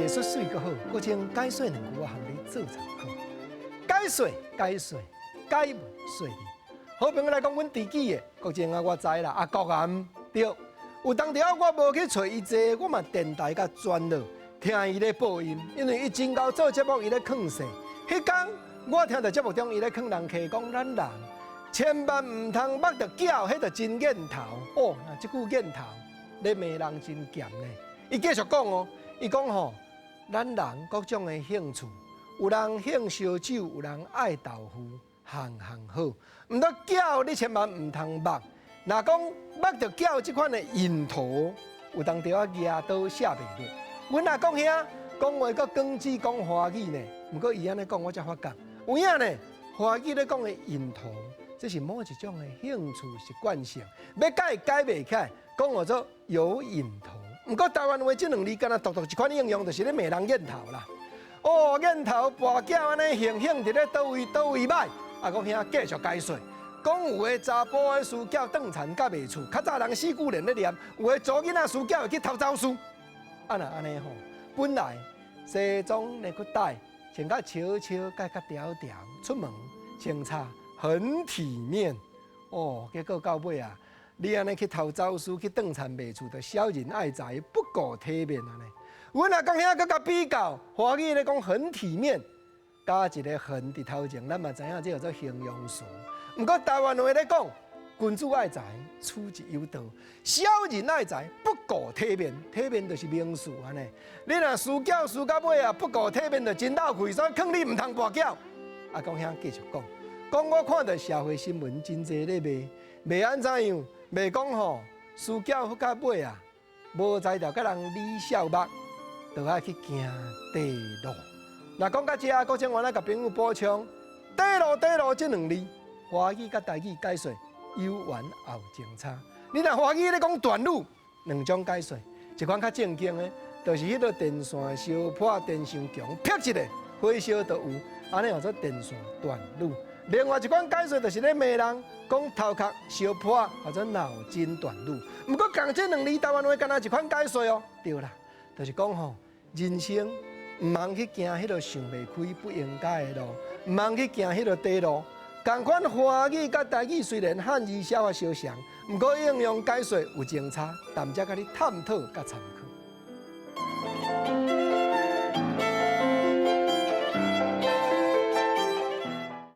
艺术水阁好，搁将解说两句话含你做参考。解说，解文说理。好朋友来讲，阮自己的，国前我知啦，国安对。有当时我无去找伊坐，我嘛电台甲转了，听伊咧报音，因为伊真够做节目，伊咧劝世。迄天我听到节目中伊咧劝人客讲，咱人千万唔通捌着脚，迄着真瘾头哦。那即句瘾头，咧骂人真咸呢。伊继续讲哦，伊讲吼，咱人各种的兴趣，有人兴烧酒，有人爱豆腐，行好。毋过脚你千万唔通捌。若讲捌着脚即款的瘾头，有当着牙刀写袂落。阮若讲遐讲话搁讲字讲华语呢，毋过伊安尼讲我才发觉，有影呢。华语咧讲的瘾头，这是某一种的兴趣习惯性，要改袂起来，讲叫做有瘾头。毋过台湾话即两字，敢若独一款应用，就是咧骂人瘾头啦。哦，瘾头跋筊安尼行伫咧倒位歹，我兄继续解说。讲有的查甫的输囝顿田甲袂厝，较早人四句连咧念，有的查囡仔输囝会去偷走书。若安尼吼，本来西装内裤带穿甲悄悄、甲条条，出门穿插很体面。哦，结果到尾啊，你安尼去偷走书，去顿田袂厝，就小人爱财，不顾体面安尼。阮若讲遐搁甲比较，华语咧讲很体面，加一个很伫头前，咱嘛知影这叫做形容词。毋过台湾话咧讲，君子爱财，取之有道；小人爱财，不顾体面。体面就是名词安尼。你若输缴输到尾啊，不顾体面就真闹亏，所以劝你毋通跋筊。讲遐继续讲我看到社会新闻真侪咧卖安怎样？卖讲吼，输缴到尾啊，无才调甲人理笑目，就爱去行地路。若讲到这，郭正元来甲朋友补充，地路这两字。华语甲台语解说有缘后前差。你若华语咧讲段路，两种解说，一款较正经的，就是迄个电线烧破、电线强劈一个，火烧就有，安尼叫做电线段路。另外一款解说就是咧骂人，讲头壳烧破或者脑筋短路。毋过共这两字台湾话敢若一款解说哦，对啦，就是讲吼，人生毋通去行迄个想袂开、不应该的路，毋通去行迄个地路。同款华语甲台语虽然汉字写法相像，毋过应用解说有前差，但则甲你探讨甲参考。